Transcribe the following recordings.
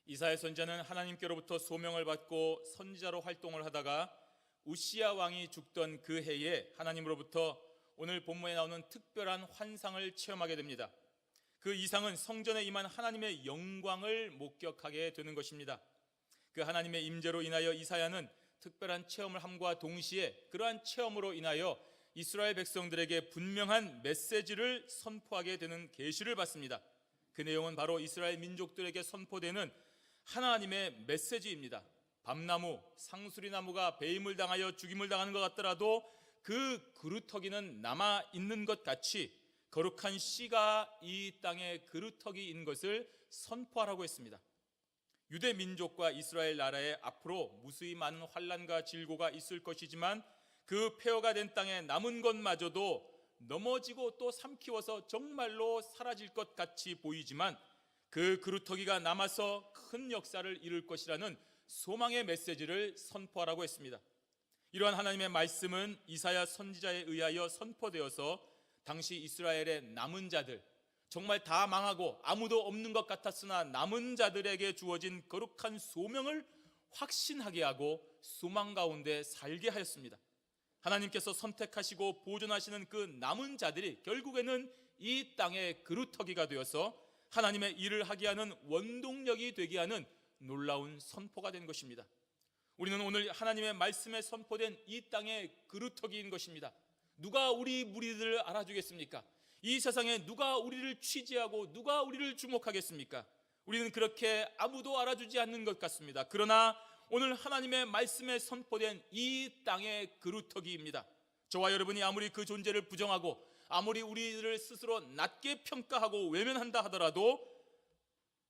이사야 선지자는 하나님께로부터 소명을 받고 선지자로 활동을 하다가 우시야 왕이 죽던 그 해에 하나님으로부터 오늘 본문에 나오는 특별한 환상을 체험하게 됩니다. 그 이상은 성전에 임한 하나님의 영광을 목격하게 되는 것입니다. 그 하나님의 임재로 인하여 이사야는 특별한 체험을 함과 동시에 그러한 체험으로 인하여 이스라엘 백성들에게 분명한 메시지를 선포하게 되는 계시를 받습니다. 그 내용은 바로 이스라엘 민족들에게 선포되는 하나님의 메시지입니다. 밤나무, 상수리나무가 배임을 당하여 죽임을 당하는 것 같더라도 그 그루터기는 남아있는 것 같이 거룩한 씨가 이 땅에 그루터기인 것을 선포하라고 했습니다. 유대 민족과 이스라엘 나라에 앞으로 무수히 많은 환난과 질고가 있을 것이지만 그 폐허가 된 땅에 남은 것마저도 넘어지고 또 삼키워서 정말로 사라질 것 같이 보이지만 그 그루터기가 남아서 큰 역사를 이룰 것이라는 소망의 메시지를 선포하라고 했습니다. 이러한 하나님의 말씀은 이사야 선지자에 의하여 선포되어서 당시 이스라엘의 남은 자들, 정말 다 망하고 아무도 없는 것 같았으나 남은 자들에게 주어진 거룩한 소명을 확신하게 하고 소망 가운데 살게 하였습니다. 하나님께서 선택하시고 보존하시는 그 남은 자들이 결국에는 이 땅의 그루터기가 되어서 하나님의 일을 하게 하는 원동력이 되게 하는 놀라운 선포가 된 것입니다. 우리는 오늘 하나님의 말씀에 선포된 이 땅의 그루터기인 것입니다. 누가 우리 무리들을 알아주겠습니까? 이 세상에 누가 우리를 취재하고 누가 우리를 주목하겠습니까? 우리는 그렇게 아무도 알아주지 않는 것 같습니다. 그러나 오늘 하나님의 말씀에 선포된 이 땅의 그루터기입니다. 저와 여러분이 아무리 그 존재를 부정하고 아무리 우리를 스스로 낮게 평가하고 외면한다 하더라도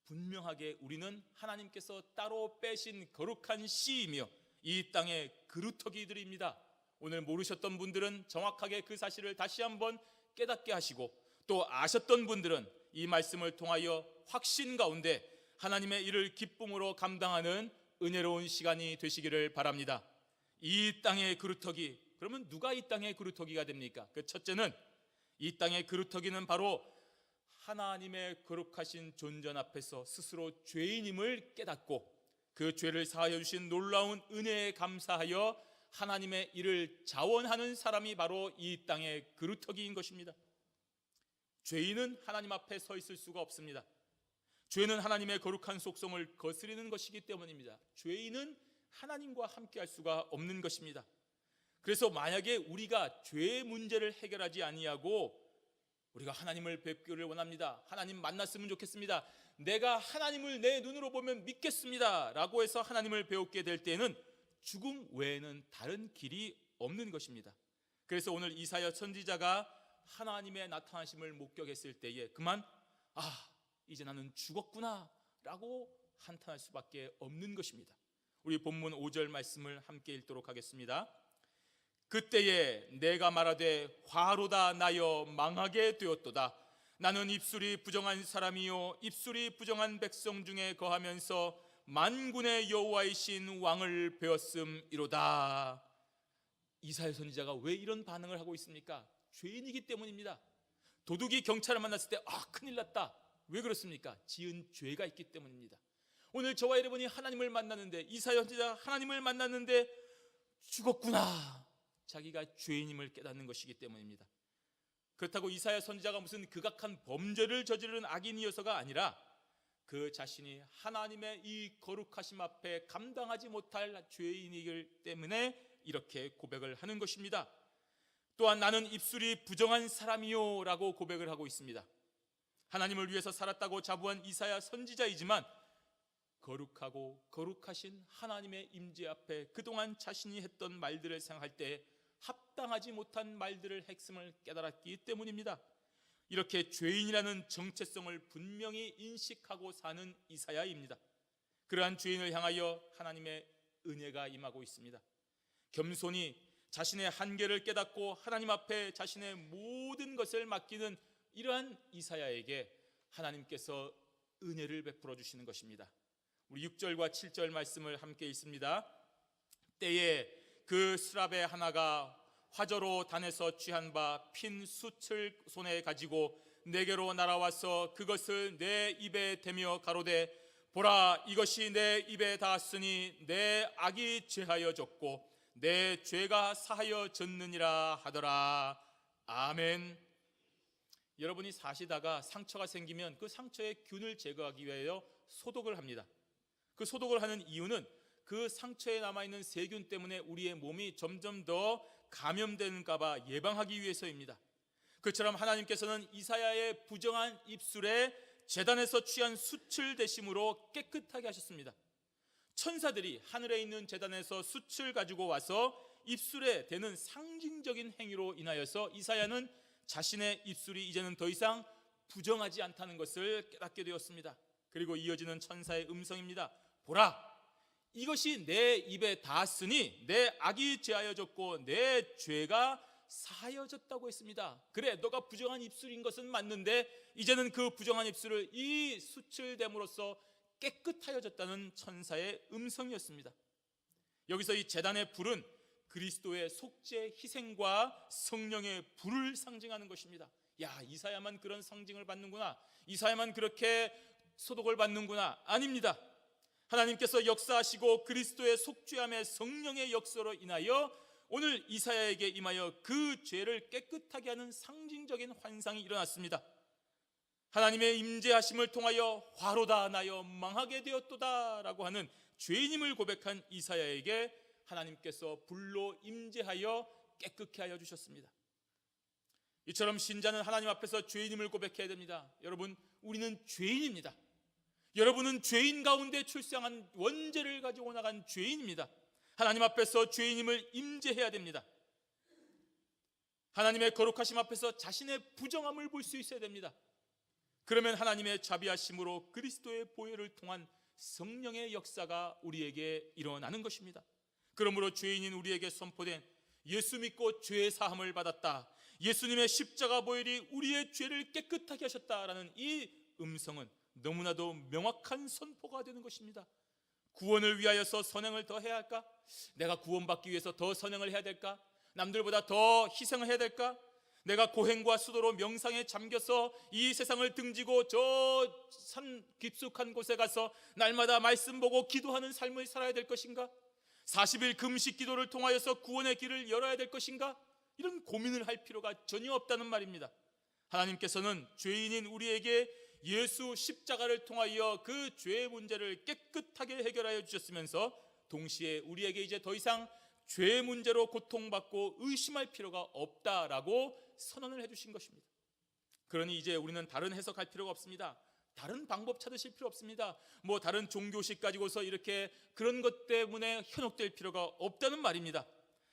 분명하게 우리는 하나님께서 따로 빼신 거룩한 씨이며 이 땅의 그루터기들입니다. 오늘 모르셨던 분들은 정확하게 그 사실을 다시 한번 깨닫게 하시고 또 아셨던 분들은 이 말씀을 통하여 확신 가운데 하나님의 일을 기쁨으로 감당하는 은혜로운 시간이 되시기를 바랍니다. 이 땅의 그루터기, 그러면 누가 이 땅의 그루터기가 됩니까? 그 첫째는 이 땅의 그루터기는 바로 하나님의 거룩하신 존전 앞에서 스스로 죄인임을 깨닫고 그 죄를 사하여 주신 놀라운 은혜에 감사하여 하나님의 일을 자원하는 사람이 바로 이 땅의 그루터기인 것입니다. 죄인은 하나님 앞에 서 있을 수가 없습니다. 죄는 하나님의 거룩한 속성을 거스리는 것이기 때문입니다. 죄인은 하나님과 함께 할 수가 없는 것입니다. 그래서 만약에 우리가 죄의 문제를 해결하지 아니하고 우리가 하나님을 뵙기를 원합니다. 하나님 만났으면 좋겠습니다. 내가 하나님을 내 눈으로 보면 믿겠습니다 라고 해서 하나님을 배우게 될 때에는 죽음 외에는 다른 길이 없는 것입니다. 그래서 오늘 이사야 선지자가 하나님의 나타나심을 목격했을 때에 그만 이제 나는 죽었구나 라고 한탄할 수밖에 없는 것입니다. 우리 본문 5절 말씀을 함께 읽도록 하겠습니다. 그때에 내가 말하되 화로다 나여 망하게 되었도다. 나는 입술이 부정한 사람이요 입술이 부정한 백성 중에 거하면서 만군의 여호와이신 왕을 배웠음이로다. 이사야 선지자가 왜 이런 반응을 하고 있습니까? 죄인이기 때문입니다. 도둑이 경찰을 만났을 때 큰일 났다. 왜 그렇습니까? 지은 죄가 있기 때문입니다. 오늘 저와 여러분이 하나님을 만났는데 이사야 선지자가 하나님을 만났는데 죽었구나. 자기가 죄인임을 깨닫는 것이기 때문입니다. 그렇다고 이사야 선지자가 무슨 극악한 범죄를 저지르는 악인이어서가 아니라 그 자신이 하나님의 이 거룩하심 앞에 감당하지 못할 죄인이기 때문에 이렇게 고백을 하는 것입니다. 또한 나는 입술이 부정한 사람이요 라고 고백을 하고 있습니다. 하나님을 위해서 살았다고 자부한 이사야 선지자이지만 거룩하고 거룩하신 하나님의 임재 앞에 그동안 자신이 했던 말들을 생각할 때 합당하지 못한 말들을 핵심을 깨달았기 때문입니다. 이렇게 죄인이라는 정체성을 분명히 인식하고 사는 이사야입니다. 그러한 죄인을 향하여 하나님의 은혜가 임하고 있습니다. 겸손히 자신의 한계를 깨닫고 하나님 앞에 자신의 모든 것을 맡기는 이러한 이사야에게 하나님께서 은혜를 베풀어 주시는 것입니다. 우리 6절과 7절 말씀을 함께 읽습니다. 때에 그 스랍의 하나가 화저로 단에서 취한 바 핀 숯을 손에 가지고 내게로 날아와서 그것을 내 입에 대며 가로되 보라, 이것이 내 입에 닿았으니 내 악이 죄하여 졌고 내 죄가 사하여 졌느니라 하더라. 아멘. 여러분이 사시다가 상처가 생기면 그 상처의 균을 제거하기 위하여 소독을 합니다. 그 소독을 하는 이유는 그 상처에 남아있는 세균 때문에 우리의 몸이 점점 더 감염되는가 봐 예방하기 위해서입니다. 그처럼 하나님께서는 이사야의 부정한 입술에 제단에서 취한 수칠 대심으로 깨끗하게 하셨습니다. 천사들이 하늘에 있는 제단에서 수칠 가지고 와서 입술에 대는 상징적인 행위로 인하여서 이사야는 자신의 입술이 이제는 더 이상 부정하지 않다는 것을 깨닫게 되었습니다. 그리고 이어지는 천사의 음성입니다. 보라, 이것이 내 입에 닿았으니 내 악이 죄하여졌고 내 죄가 사하여졌다고 했습니다. 그래, 너가 부정한 입술인 것은 맞는데 이제는 그 부정한 입술을 이 수칠됨으로써 깨끗하여졌다는 천사의 음성이었습니다. 여기서 이 제단의 불은 그리스도의 속죄 희생과 성령의 불을 상징하는 것입니다. 야, 이사야만 그런 상징을 받는구나, 이사야만 그렇게 소독을 받는구나. 아닙니다. 하나님께서 역사하시고 그리스도의 속죄함의 성령의 역사로 인하여 오늘 이사야에게 임하여 그 죄를 깨끗하게 하는 상징적인 환상이 일어났습니다. 하나님의 임재하심을 통하여 화로다 나여 망하게 되었도다 라고 하는 죄인임을 고백한 이사야에게 하나님께서 불로 임재하여 깨끗게 하여 주셨습니다. 이처럼 신자는 하나님 앞에서 죄인임을 고백해야 됩니다. 여러분, 우리는 죄인입니다. 여러분은 죄인 가운데 출생한 원죄를 가지고 나간 죄인입니다. 하나님 앞에서 죄인임을 임재해야 됩니다. 하나님의 거룩하심 앞에서 자신의 부정함을 볼 수 있어야 됩니다. 그러면 하나님의 자비하심으로 그리스도의 보혈을 통한 성령의 역사가 우리에게 일어나는 것입니다. 그러므로 죄인인 우리에게 선포된 예수 믿고 죄 사함을 받았다, 예수님의 십자가 보혈이 우리의 죄를 깨끗하게 하셨다라는 이 음성은 너무나도 명확한 선포가 되는 것입니다. 구원을 위하여서 선행을 더 해야 할까? 내가 구원받기 위해서 더 선행을 해야 될까? 남들보다 더 희생을 해야 될까? 내가 고행과 수도로 명상에 잠겨서 이 세상을 등지고 저 산 깊숙한 곳에 가서 날마다 말씀 보고 기도하는 삶을 살아야 될 것인가? 40일 금식 기도를 통하여서 구원의 길을 열어야 될 것인가? 이런 고민을 할 필요가 전혀 없다는 말입니다. 하나님께서는 죄인인 우리에게 예수 십자가를 통하여 그 죄의 문제를 깨끗하게 해결하여 주셨으면서 동시에 우리에게 이제 더 이상 죄의 문제로 고통받고 의심할 필요가 없다라고 선언을 해주신 것입니다. 그러니 이제 우리는 다른 해석할 필요가 없습니다. 다른 방법 찾으실 필요 없습니다. 뭐 다른 종교식 가지고서 이렇게 그런 것 때문에 현혹될 필요가 없다는 말입니다.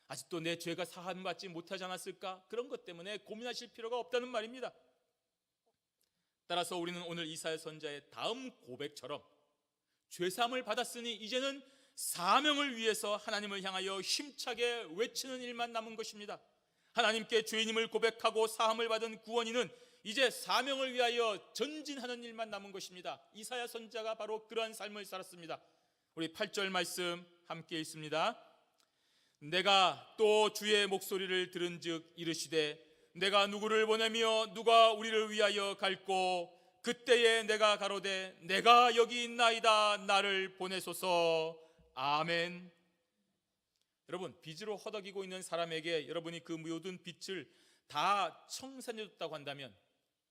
아직도 내 죄가 사함받지 못하지 않았을까? 그런 것 때문에 고민하실 필요가 없다는 말입니다. 따라서 우리는 오늘 이사야 선지자의 다음 고백처럼 죄사함을 받았으니 이제는 사명을 위해서 하나님을 향하여 힘차게 외치는 일만 남은 것입니다. 하나님께 죄인임을 고백하고 사함을 받은 구원인은 이제 사명을 위하여 전진하는 일만 남은 것입니다. 이사야 선지자가 바로 그러한 삶을 살았습니다. 우리 8절 말씀 함께 읽습니다. 내가 또 주의 목소리를 들은즉 이르시되 내가 누구를 보내며 누가 우리를 위하여 갈꼬? 그때에 내가 가로되 내가 여기 있나이다, 나를 보내소서. 아멘. 여러분, 빚으로 허덕이고 있는 사람에게 여러분이 그 모든 빚을 다 청산해줬다고 한다면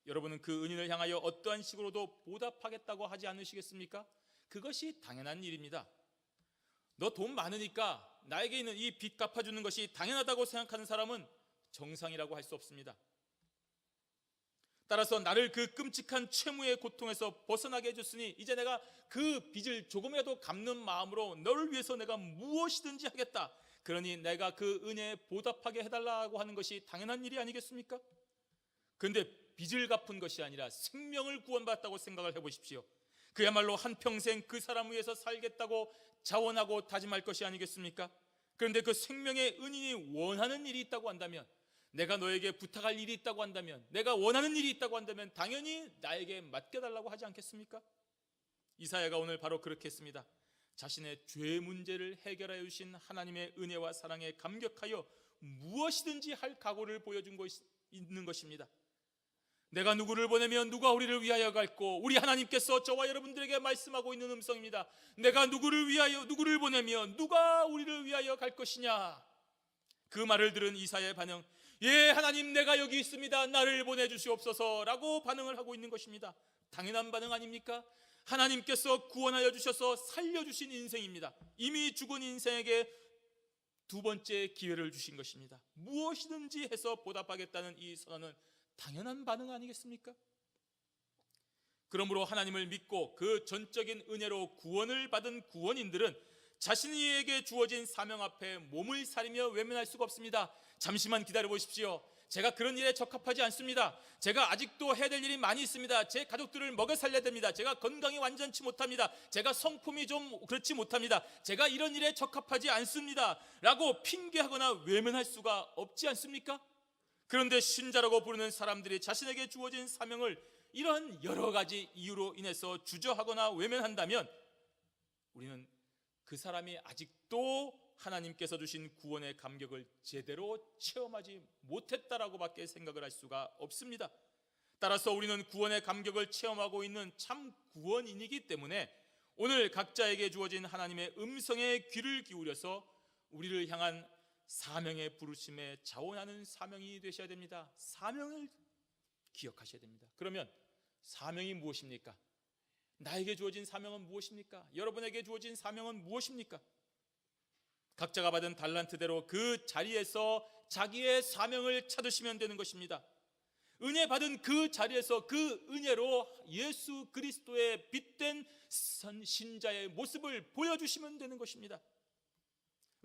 여러분은 그 은인을 향하여 어떠한 식으로도 보답하겠다고 하지 않으시겠습니까? 그것이 당연한 일입니다. 너 돈 많으니까 나에게 있는 이 빚 갚아주는 것이 당연하다고 생각하는 사람은 정상이라고 할 수 없습니다. 따라서 나를 그 끔찍한 채무의 고통에서 벗어나게 해줬으니 이제 내가 그 빚을 조금이라도 갚는 마음으로 너를 위해서 내가 무엇이든지 하겠다, 그러니 내가 그 은혜에 보답하게 해달라고 하는 것이 당연한 일이 아니겠습니까? 그런데 빚을 갚은 것이 아니라 생명을 구원받았다고 생각을 해보십시오. 그야말로 한평생 그 사람 위해서 살겠다고 자원하고 다짐할 것이 아니겠습니까? 그런데 그 생명의 은인이 원하는 일이 있다고 한다면, 내가 너에게 부탁할 일이 있다고 한다면, 내가 원하는 일이 있다고 한다면 당연히 나에게 맡겨달라고 하지 않겠습니까? 이사야가 오늘 바로 그렇게 했습니다. 자신의 죄 문제를 해결하여 주신 하나님의 은혜와 사랑에 감격하여 무엇이든지 할 각오를 보여준 것이 있는 것입니다. 내가 누구를 보내면 누가 우리를 위하여 갈고, 우리 하나님께서 저와 여러분들에게 말씀하고 있는 음성입니다. 내가 누구를 보내면 누가 우리를 위하여 갈 것이냐. 그 말을 들은 이사야의 반응, 예, 하나님, 내가 여기 있습니다. 나를 보내주시옵소서 라고 반응을 하고 있는 것입니다. 당연한 반응 아닙니까? 하나님께서 구원하여 주셔서 살려주신 인생입니다. 이미 죽은 인생에게 두 번째 기회를 주신 것입니다. 무엇이든지 해서 보답하겠다는 이 선언은 당연한 반응 아니겠습니까? 그러므로 하나님을 믿고 그 전적인 은혜로 구원을 받은 구원인들은 자신에게 주어진 사명 앞에 몸을 사리며 외면할 수가 없습니다. 잠시만 기다려 보십시오. 제가 그런 일에 적합하지 않습니다. 제가 아직도 해야 될 일이 많이 있습니다. 제 가족들을 먹여 살려야 됩니다. 제가 건강이 완전치 못합니다. 제가 성품이 좀 그렇지 못합니다. 제가 이런 일에 적합하지 않습니다 라고 핑계하거나 외면할 수가 없지 않습니까? 그런데 신자라고 부르는 사람들이 자신에게 주어진 사명을 이런 여러 가지 이유로 인해서 주저하거나 외면한다면 우리는 그 사람이 아직도 하나님께서 주신 구원의 감격을 제대로 체험하지 못했다라고 밖에 생각을 할 수가 없습니다. 따라서 우리는 구원의 감격을 체험하고 있는 참 구원인이기 때문에 오늘 각자에게 주어진 하나님의 음성에 귀를 기울여서 우리를 향한 사명의 부르심에 자원하는 사명이 되셔야 됩니다. 사명을 기억하셔야 됩니다. 그러면 사명이 무엇입니까? 나에게 주어진 사명은 무엇입니까? 여러분에게 주어진 사명은 무엇입니까? 각자가 받은 달란트대로 그 자리에서 자기의 사명을 찾으시면 되는 것입니다. 은혜 받은 그 자리에서 그 은혜로 예수 그리스도의 빛된 신자의 모습을 보여주시면 되는 것입니다.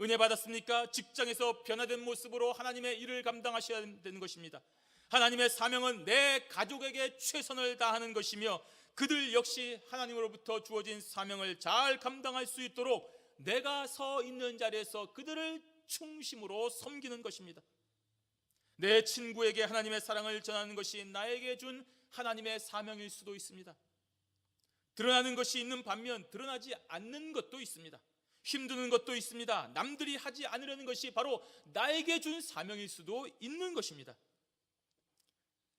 은혜 받았습니까? 직장에서 변화된 모습으로 하나님의 일을 감당하셔야 되는 것입니다. 하나님의 사명은 내 가족에게 최선을 다하는 것이며 그들 역시 하나님으로부터 주어진 사명을 잘 감당할 수 있도록 내가 서 있는 자리에서 그들을 충심으로 섬기는 것입니다. 내 친구에게 하나님의 사랑을 전하는 것이 나에게 준 하나님의 사명일 수도 있습니다. 드러나는 것이 있는 반면 드러나지 않는 것도 있습니다. 힘드는 것도 있습니다. 남들이 하지 않으려는 것이 바로 나에게 준 사명일 수도 있는 것입니다.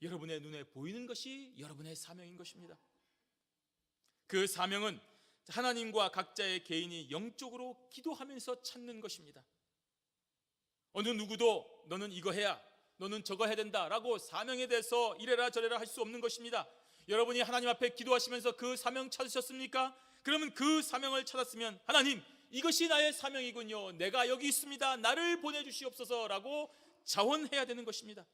여러분의 눈에 보이는 것이 여러분의 사명인 것입니다. 그 사명은 하나님과 각자의 개인이 영적으로 기도하면서 찾는 것입니다. 어느 누구도 너는 이거 해야, 너는 저거 해야 된다라고 사명에 대해서 이래라 저래라 할 수 없는 것입니다. 여러분이 하나님 앞에 기도하시면서 그 사명 찾으셨습니까? 그러면 그 사명을 찾았으면 하나님, 이것이 나의 사명이군요. 내가 여기 있습니다. 나를 보내주시옵소서라고 자원해야 되는 것입니다.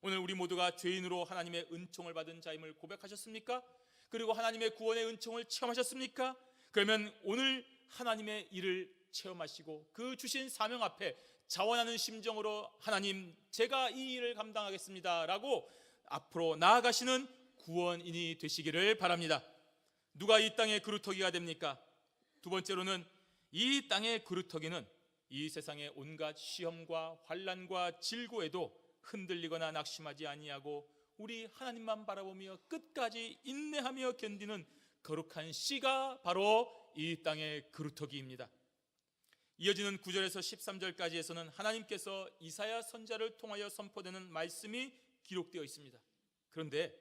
오늘 우리 모두가 죄인으로 하나님의 은총을 받은 자임을 고백하셨습니까? 그리고 하나님의 구원의 은총을 체험하셨습니까? 그러면 오늘 하나님의 일을 체험하시고 그 주신 사명 앞에 자원하는 심정으로 하나님, 제가 이 일을 감당하겠습니다 라고 앞으로 나아가시는 구원인이 되시기를 바랍니다. 누가 이 땅의 그루터기가 됩니까? 두 번째로는 이 땅의 그루터기는 이 세상의 온갖 시험과 환난과 질고에도 흔들리거나 낙심하지 아니하고 우리 하나님만 바라보며 끝까지 인내하며 견디는 거룩한 씨가 바로 이 땅의 그루터기입니다. 이어지는 9절에서 13절까지에서는 하나님께서 이사야 선지자를 통하여 선포되는 말씀이 기록되어 있습니다. 그런데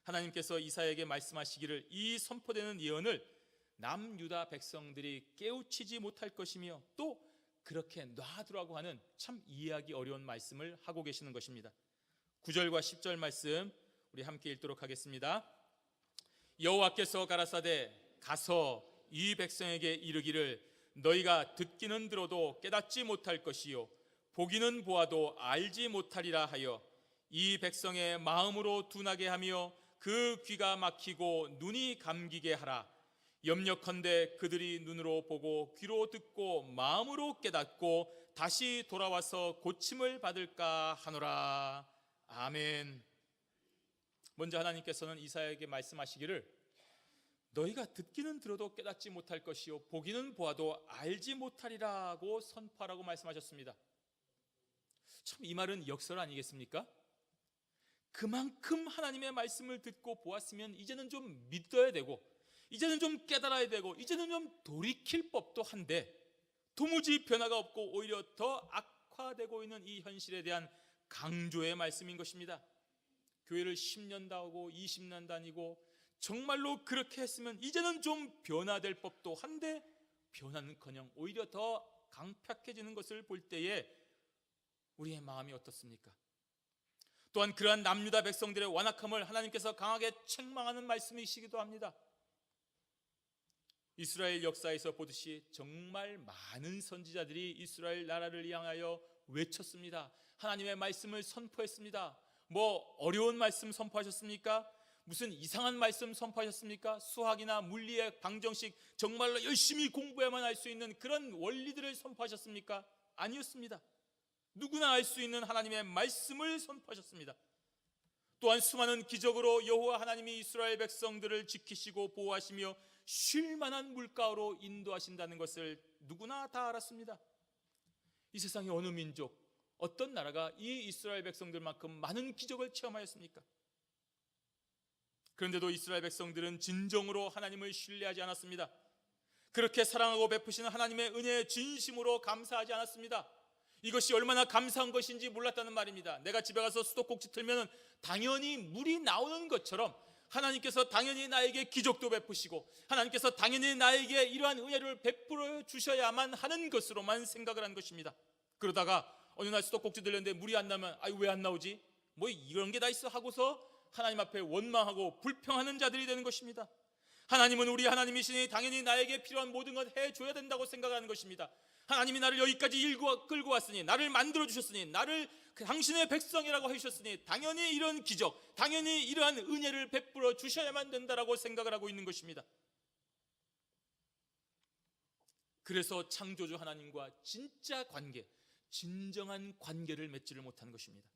하나님께서 이사야에게 말씀하시기를 이 선포되는 예언을 남유다 백성들이 깨우치지 못할 것이며 또 그렇게 놔두라고 하는 참 이해하기 어려운 말씀을 하고 계시는 것입니다. 9절과 10절 말씀 우리 함께 읽도록 하겠습니다. 여호와께서 가라사대 가서 이 백성에게 이르기를 너희가 듣기는 들어도 깨닫지 못할 것이요 보기는 보아도 알지 못하리라 하여 이 백성의 마음으로 둔하게 하며 그 귀가 막히고 눈이 감기게 하라. 염려컨대 그들이 눈으로 보고 귀로 듣고 마음으로 깨닫고 다시 돌아와서 고침을 받을까 하노라. 아멘. 먼저 하나님께서는 이사야에게 말씀하시기를 너희가 듣기는 들어도 깨닫지 못할 것이요 보기는 보아도 알지 못하리라고 선포하라고 말씀하셨습니다. 참 이 말은 역설 아니겠습니까? 그만큼 하나님의 말씀을 듣고 보았으면 이제는 좀 믿어야 되고 이제는 좀 깨달아야 되고 이제는 좀 돌이킬 법도 한데 도무지 변화가 없고 오히려 더 악화되고 있는 이 현실에 대한 강조의 말씀인 것입니다. 교회를 10년 다니고 20년 다니고 정말로 그렇게 했으면 이제는 좀 변화될 법도 한데 변화는커녕 오히려 더 강팍해지는 것을 볼 때에 우리의 마음이 어떻습니까? 또한 그러한 남유다 백성들의 완악함을 하나님께서 강하게 책망하는 말씀이시기도 합니다. 이스라엘 역사에서 보듯이 정말 많은 선지자들이 이스라엘 나라를 향하여 외쳤습니다. 하나님의 말씀을 선포했습니다. 뭐 어려운 말씀 선포하셨습니까? 무슨 이상한 말씀 선포하셨습니까? 수학이나 물리의 방정식 정말로 열심히 공부해야만 알 수 있는 그런 원리들을 선포하셨습니까? 아니었습니다. 누구나 알 수 있는 하나님의 말씀을 선포하셨습니다. 또한 수많은 기적으로 여호와 하나님이 이스라엘 백성들을 지키시고 보호하시며 쉴 만한 물가로 인도하신다는 것을 누구나 다 알았습니다. 이 세상의 어느 민족, 어떤 나라가 이 이스라엘 백성들만큼 많은 기적을 체험하였습니까? 그런데도 이스라엘 백성들은 진정으로 하나님을 신뢰하지 않았습니다. 그렇게 사랑하고 베푸시는 하나님의 은혜에 진심으로 감사하지 않았습니다. 이것이 얼마나 감사한 것인지 몰랐다는 말입니다. 내가 집에 가서 수도꼭지 틀면 당연히 물이 나오는 것처럼 하나님께서 당연히 나에게 기적도 베푸시고 하나님께서 당연히 나에게 이러한 은혜를 베풀어 주셔야만 하는 것으로만 생각을 한 것입니다. 그러다가 어느 날 수도꼭지 들렸는데 물이 안 나면 왜 안 나오지? 뭐 이런 게 다 있어 하고서 하나님 앞에 원망하고 불평하는 자들이 되는 것입니다. 하나님은 우리 하나님이시니 당연히 나에게 필요한 모든 것 해줘야 된다고 생각하는 것입니다. 하나님이 나를 여기까지 끌고 왔으니, 나를 만들어 주셨으니, 나를 당신의 백성이라고 하셨으니 당연히 이런 기적, 당연히 이러한 은혜를 베풀어 주셔야만 된다라고 생각을 하고 있는 것입니다. 그래서 창조주 하나님과 진짜 관계, 진정한 관계를 맺지를 못하는 것입니다.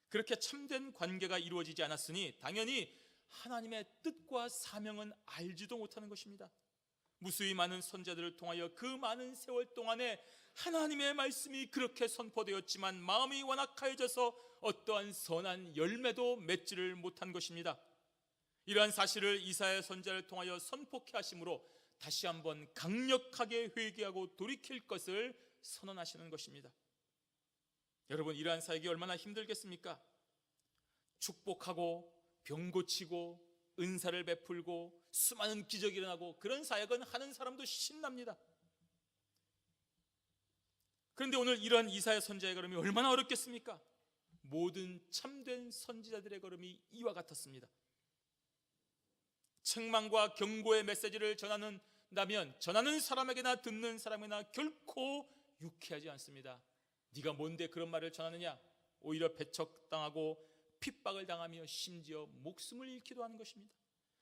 그렇게 참된 관계가 이루어지지 않았으니 당연히 하나님의 뜻과 사명은 알지도 못하는 것입니다. 무수히 많은 선지자들을 통하여 그 많은 세월 동안에 하나님의 말씀이 그렇게 선포되었지만 마음이 완악하여져서 어떠한 선한 열매도 맺지를 못한 것입니다. 이러한 사실을 이사야 선지자를 통하여 선포케 하심으로 다시 한번 강력하게 회개하고 돌이킬 것을 선언하시는 것입니다. 여러분, 이러한 사역이 얼마나 힘들겠습니까? 축복하고 병 고치고 은사를 베풀고 수많은 기적이 일어나고 그런 사역은 하는 사람도 신납니다. 그런데 오늘 이러한 이사야 선지자의 걸음이 얼마나 어렵겠습니까? 모든 참된 선지자들의 걸음이 이와 같았습니다. 책망과 경고의 메시지를 전하는 사람에게나 듣는 사람에게나 결코 유쾌하지 않습니다. 네가 뭔데 그런 말을 전하느냐? 오히려 배척당하고 핍박을 당하며 심지어 목숨을 잃기도 하는 것입니다.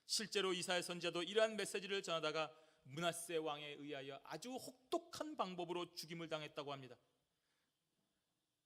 실제로 이사야 선지자도 이러한 메시지를 전하다가 므낫세 왕에 의하여 아주 혹독한 방법으로 죽임을 당했다고 합니다.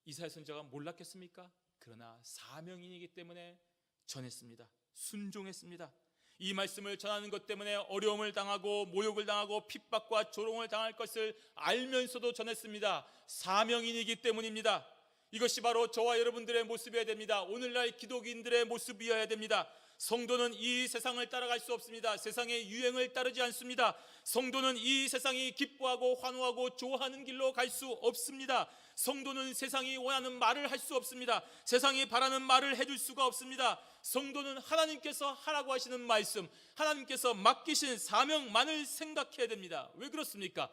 이사야 선지자가 몰랐겠습니까? 그러나 사명인이기 때문에 전했습니다. 순종했습니다. 이 말씀을 전하는 것 때문에 어려움을 당하고 모욕을 당하고 핍박과 조롱을 당할 것을 알면서도 전했습니다. 사명인이기 때문입니다. 이것이 바로 저와 여러분들의 모습이어야 됩니다. 오늘날 기독인들의 모습이어야 됩니다. 성도는 이 세상을 따라갈 수 없습니다. 세상의 유행을 따르지 않습니다. 성도는 이 세상이 기뻐하고 환호하고 좋아하는 길로 갈 수 없습니다. 성도는 세상이 원하는 말을 할 수 없습니다. 세상이 바라는 말을 해줄 수가 없습니다. 성도는 하나님께서 하라고 하시는 말씀, 하나님께서 맡기신 사명만을 생각해야 됩니다. 왜 그렇습니까?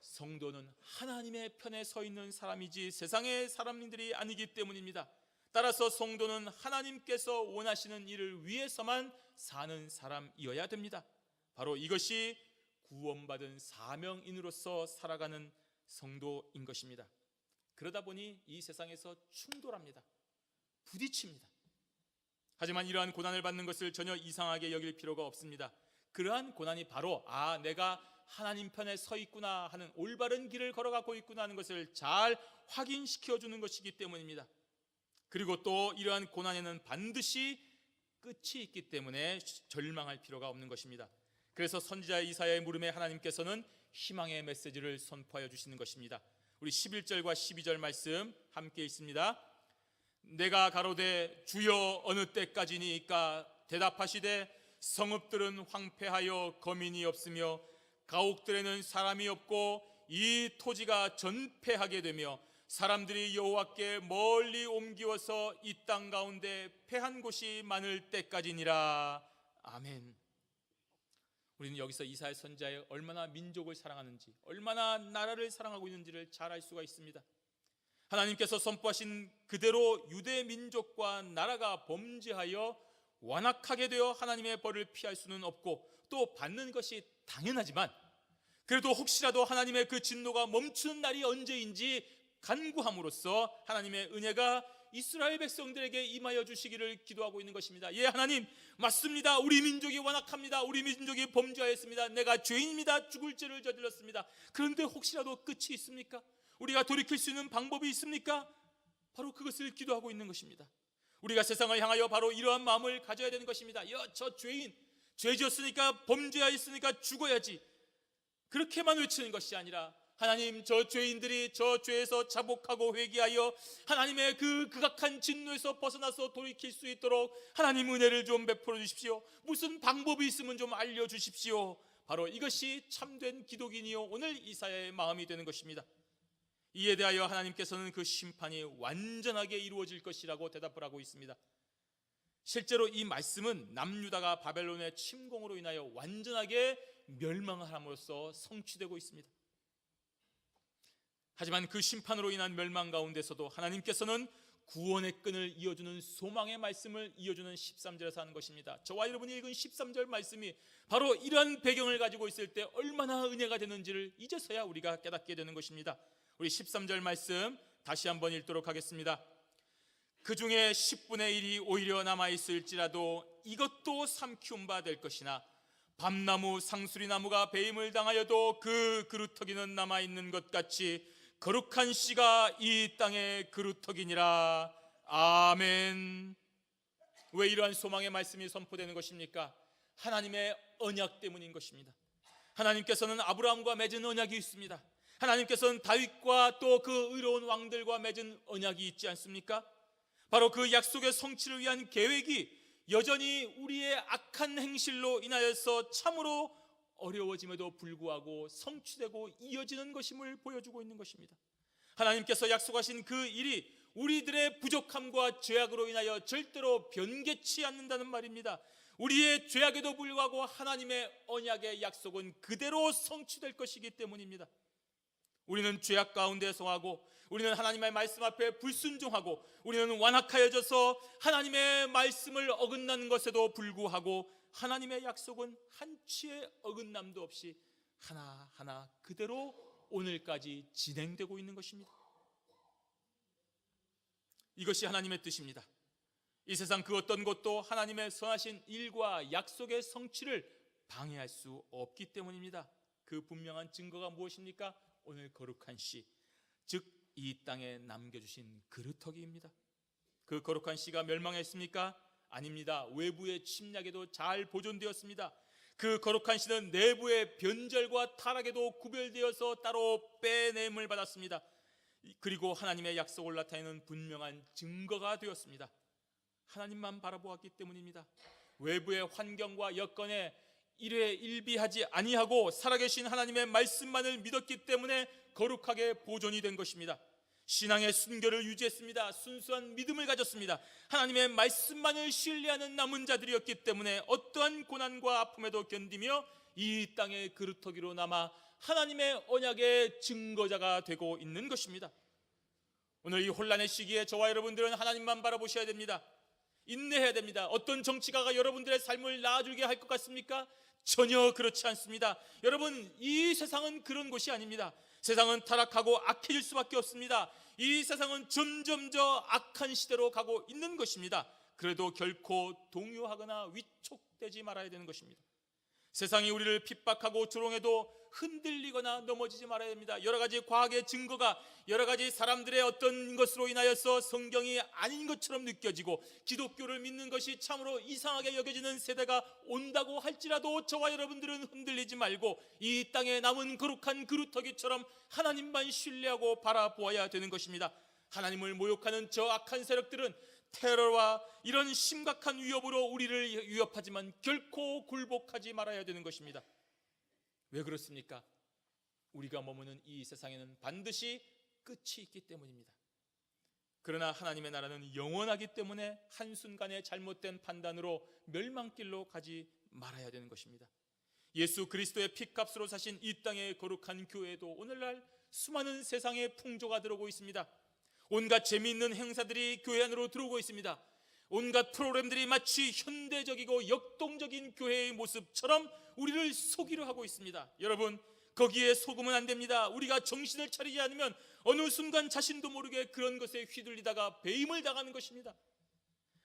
성도는 하나님의 편에 서 있는 사람이지 세상의 사람들이 아니기 때문입니다. 따라서 성도는 하나님께서 원하시는 일을 위해서만 사는 사람이어야 됩니다. 바로 이것이 구원받은 사명인으로서 살아가는 성도인 것입니다. 그러다 보니 이 세상에서 충돌합니다. 부딪힙니다. 하지만 이러한 고난을 받는 것을 전혀 이상하게 여길 필요가 없습니다. 그러한 고난이 바로 내가 하나님 편에 서 있구나 하는 올바른 길을 걸어가고 있구나 하는 것을 잘 확인시켜주는 것이기 때문입니다. 그리고 또 이러한 고난에는 반드시 끝이 있기 때문에 절망할 필요가 없는 것입니다. 그래서 선지자 이사야의 물음에 하나님께서는 희망의 메시지를 선포하여 주시는 것입니다. 우리 11절과 12절 말씀 함께 있습니다. 내가 가로되 주여 어느 때까지니까 대답하시되 성읍들은 황폐하여 거민이 없으며 가옥들에는 사람이 없고 이 토지가 전폐하게 되며 사람들이 여호와께 멀리 옮기어서 이 땅 가운데 패한 곳이 많을 때까지니라. 아멘. 우리는 여기서 이사야 선지자의 얼마나 민족을 사랑하는지, 얼마나 나라를 사랑하고 있는지를 잘 알 수가 있습니다. 하나님께서 선포하신 그대로 유대 민족과 나라가 범죄하여 완악하게 되어 하나님의 벌을 피할 수는 없고 또 받는 것이 당연하지만, 그래도 혹시라도 하나님의 그 진노가 멈추는 날이 언제인지 간구함으로써 하나님의 은혜가 이스라엘 백성들에게 임하여 주시기를 기도하고 있는 것입니다. 예, 하나님 맞습니다. 우리 민족이 완악합니다. 우리 민족이 범죄하였습니다. 내가 죄인입니다. 죽을 죄를 저질렀습니다. 그런데 혹시라도 끝이 있습니까? 우리가 돌이킬 수 있는 방법이 있습니까? 바로 그것을 기도하고 있는 것입니다. 우리가 세상을 향하여 바로 이러한 마음을 가져야 되는 것입니다. 저 죄인, 죄 지었으니까, 범죄하였으니까 죽어야지, 그렇게만 외치는 것이 아니라 하나님, 저 죄인들이 저 죄에서 자복하고 회개하여 하나님의 그 극악한 진노에서 벗어나서 돌이킬 수 있도록 하나님 은혜를 좀 베풀어 주십시오. 무슨 방법이 있으면 좀 알려주십시오. 바로 이것이 참된 기독인이요 오늘 이사야의 마음이 되는 것입니다. 이에 대하여 하나님께서는 그 심판이 완전하게 이루어질 것이라고 대답을 하고 있습니다. 실제로 이 말씀은 남유다가 바벨론의 침공으로 인하여 완전하게 멸망함으로써 성취되고 있습니다. 하지만 그 심판으로 인한 멸망 가운데서도 하나님께서는 구원의 끈을 이어주는 소망의 말씀을 이어주는 13절에서 하는 것입니다. 저와 여러분이 읽은 13절 말씀이 바로 이러한 배경을 가지고 있을 때 얼마나 은혜가 되는지를 이제서야 우리가 깨닫게 되는 것입니다. 우리 13절 말씀 다시 한번 읽도록 하겠습니다. 그 중에 10분의 1이 오히려 남아있을지라도 이것도 삼키운 바 될 것이나 밤나무 상수리나무가 배임을 당하여도 그 그루터기는 남아있는 것 같이 거룩한 씨가 이 땅의 그루터기니라. 아멘. 왜 이러한 소망의 말씀이 선포되는 것입니까? 하나님의 언약 때문인 것입니다. 하나님께서는 아브라함과 맺은 언약이 있습니다. 하나님께서는 다윗과 또 그 의로운 왕들과 맺은 언약이 있지 않습니까? 바로 그 약속의 성취를 위한 계획이 여전히 우리의 악한 행실로 인하여서 참으로 어려워짐에도 불구하고 성취되고 이어지는 것임을 보여주고 있는 것입니다. 하나님께서 약속하신 그 일이 우리들의 부족함과 죄악으로 인하여 절대로 변개치 않는다는 말입니다. 우리의 죄악에도 불구하고 하나님의 언약의 약속은 그대로 성취될 것이기 때문입니다. 우리는 죄악 가운데 성하고, 우리는 하나님의 말씀 앞에 불순종하고, 우리는 완악하여져서 하나님의 말씀을 어긋나는 것에도 불구하고 하나님의 약속은 한치의 어긋남도 없이 하나하나 그대로 오늘까지 진행되고 있는 것입니다. 이것이 하나님의 뜻입니다. 이 세상 그 어떤 것도 하나님의 선하신 일과 약속의 성취를 방해할 수 없기 때문입니다. 그 분명한 증거가 무엇입니까? 오늘 거룩한 씨, 즉 이 땅에 남겨주신 그루터기입니다. 그 거룩한 씨가 멸망했습니까? 아닙니다. 외부의 침략에도 잘 보존되었습니다. 그 거룩한 씨는 내부의 변절과 타락에도 구별되어서 따로 빼냄을 받았습니다. 그리고 하나님의 약속을 나타내는 분명한 증거가 되었습니다. 하나님만 바라보았기 때문입니다. 외부의 환경과 여건에 일희일비하지 아니하고 살아계신 하나님의 말씀만을 믿었기 때문에 거룩하게 보존이 된 것입니다. 신앙의 순결을 유지했습니다. 순수한 믿음을 가졌습니다. 하나님의 말씀만을 신뢰하는 남은 자들이었기 때문에 어떠한 고난과 아픔에도 견디며 이 땅의 그루터기로 남아 하나님의 언약의 증거자가 되고 있는 것입니다. 오늘 이 혼란의 시기에 저와 여러분들은 하나님만 바라보셔야 됩니다. 인내해야 됩니다. 어떤 정치가가 여러분들의 삶을 나아주게 할 것 같습니까? 전혀 그렇지 않습니다. 여러분, 이 세상은 그런 곳이 아닙니다. 세상은 타락하고 악해질 수밖에 없습니다. 이 세상은 점점 더 악한 시대로 가고 있는 것입니다. 그래도 결코 동요하거나 위축되지 말아야 되는 것입니다. 세상이 우리를 핍박하고 조롱해도 흔들리거나 넘어지지 말아야 됩니다. 여러 가지 과학의 증거가 여러 가지 사람들의 어떤 것으로 인하여서 성경이 아닌 것처럼 느껴지고 기독교를 믿는 것이 참으로 이상하게 여겨지는 세대가 온다고 할지라도 저와 여러분들은 흔들리지 말고 이 땅에 남은 거룩한 그루터기처럼 하나님만 신뢰하고 바라보아야 되는 것입니다. 하나님을 모욕하는 저 악한 세력들은 테러와 이런 심각한 위협으로 우리를 위협하지만 결코 굴복하지 말아야 되는 것입니다. 왜 그렇습니까? 우리가 머무는 이 세상에는 반드시 끝이 있기 때문입니다. 그러나 하나님의 나라는 영원하기 때문에 한순간의 잘못된 판단으로 멸망길로 가지 말아야 되는 것입니다. 예수 그리스도의 피값으로 사신 이 땅의 거룩한 교회도 오늘날 수많은 세상의 풍조가 들어오고 있습니다. 온갖 재미있는 행사들이 교회 안으로 들어오고 있습니다. 온갖 프로그램들이 마치 현대적이고 역동적인 교회의 모습처럼 우리를 속이려 하고 있습니다. 여러분, 거기에 속으면 안 됩니다. 우리가 정신을 차리지 않으면 어느 순간 자신도 모르게 그런 것에 휘둘리다가 배임을 당하는 것입니다.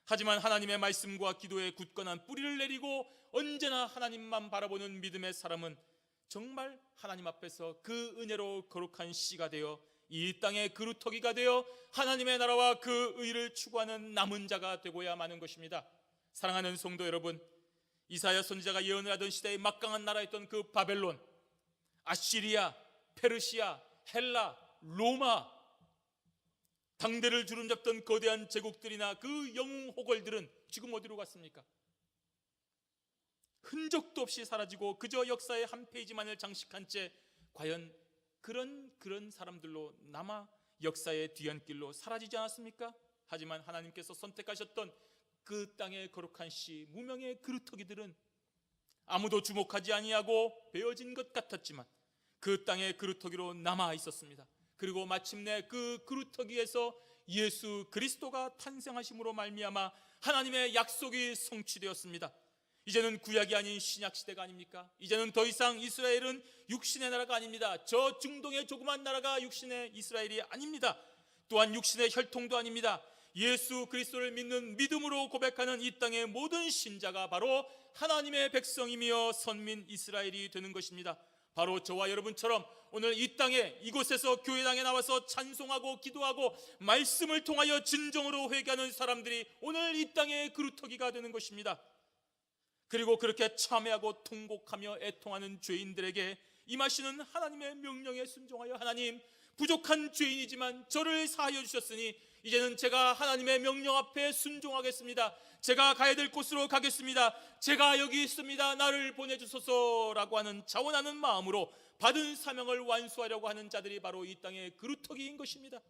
하지만 하나님의 말씀과 기도에 굳건한 뿌리를 내리고 언제나 하나님만 바라보는 믿음의 사람은 정말 하나님 앞에서 그 은혜로 거룩한 씨가 되어 이 땅의 그루터기가 되어 하나님의 나라와 그 의를 추구하는 남은 자가 되고야 마는 것입니다. 사랑하는 성도 여러분, 이사야 선지자가 예언을 하던 시대의 막강한 나라였던 그 바벨론, 아시리아, 페르시아, 헬라, 로마, 당대를 주름잡던 거대한 제국들이나 그 영웅 호걸들은 지금 어디로 갔습니까? 흔적도 없이 사라지고 그저 역사의 한 페이지만을 장식한 채 과연 그런 사람들로 남아 역사의 뒤안길로 사라지지 않았습니까? 하지만 하나님께서 선택하셨던 그 땅의 거룩한 씨, 무명의 그루터기들은 아무도 주목하지 아니하고 베어진 것 같았지만 그 땅의 그루터기로 남아 있었습니다. 그리고 마침내 그 그루터기에서 예수 그리스도가 탄생하심으로 말미암아 하나님의 약속이 성취되었습니다. 이제는 구약이 아닌 신약 시대가 아닙니까? 이제는 더 이상 이스라엘은 육신의 나라가 아닙니다. 저 중동의 조그만 나라가 육신의 이스라엘이 아닙니다. 또한 육신의 혈통도 아닙니다. 예수 그리스도를 믿는 믿음으로 고백하는 이 땅의 모든 신자가 바로 하나님의 백성이며 선민 이스라엘이 되는 것입니다. 바로 저와 여러분처럼 오늘 이 땅에 이곳에서 교회당에 나와서 찬송하고 기도하고 말씀을 통하여 진정으로 회개하는 사람들이 오늘 이 땅의 그루터기가 되는 것입니다. 그리고 그렇게 참회하고 통곡하며 애통하는 죄인들에게 임하시는 하나님의 명령에 순종하여 하나님, 부족한 죄인이지만 저를 사하여 주셨으니 이제는 제가 하나님의 명령 앞에 순종하겠습니다. 제가 가야 될 곳으로 가겠습니다. 제가 여기 있습니다. 나를 보내주소서라고 하는 자원하는 마음으로 받은 사명을 완수하려고 하는 자들이 바로 이 땅의 그루터기인 것입니다.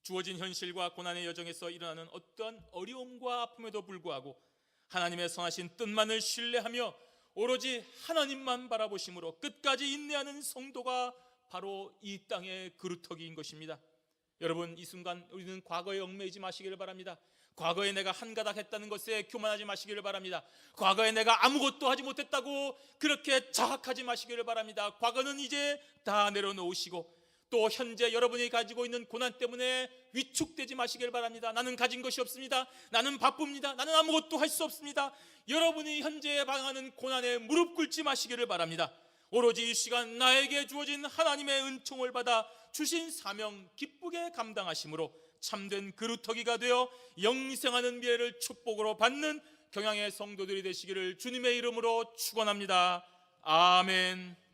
주어진 현실과 고난의 여정에서 일어나는 어떠한 어려움과 아픔에도 불구하고 하나님의 선하신 뜻만을 신뢰하며 오로지 하나님만 바라보심으로 끝까지 인내하는 성도가 바로 이 땅의 그루터기인 것입니다. 여러분, 이 순간 우리는 과거에 얽매이지 마시기를 바랍니다. 과거에 내가 한가닥 했다는 것에 교만하지 마시기를 바랍니다. 과거에 내가 아무것도 하지 못했다고 그렇게 자학하지 마시기를 바랍니다. 과거는 이제 다 내려놓으시고 또 현재 여러분이 가지고 있는 고난 때문에 위축되지 마시길 바랍니다. 나는 가진 것이 없습니다. 나는 바쁩니다. 나는 아무것도 할 수 없습니다. 여러분이 현재 방하는 고난에 무릎 꿇지 마시기를 바랍니다. 오로지 이 시간 나에게 주어진 하나님의 은총을 받아 주신 사명 기쁘게 감당하심으로 참된 그루터기가 되어 영생하는 미래를 축복으로 받는 경향의 성도들이 되시기를 주님의 이름으로 축원합니다. 아멘.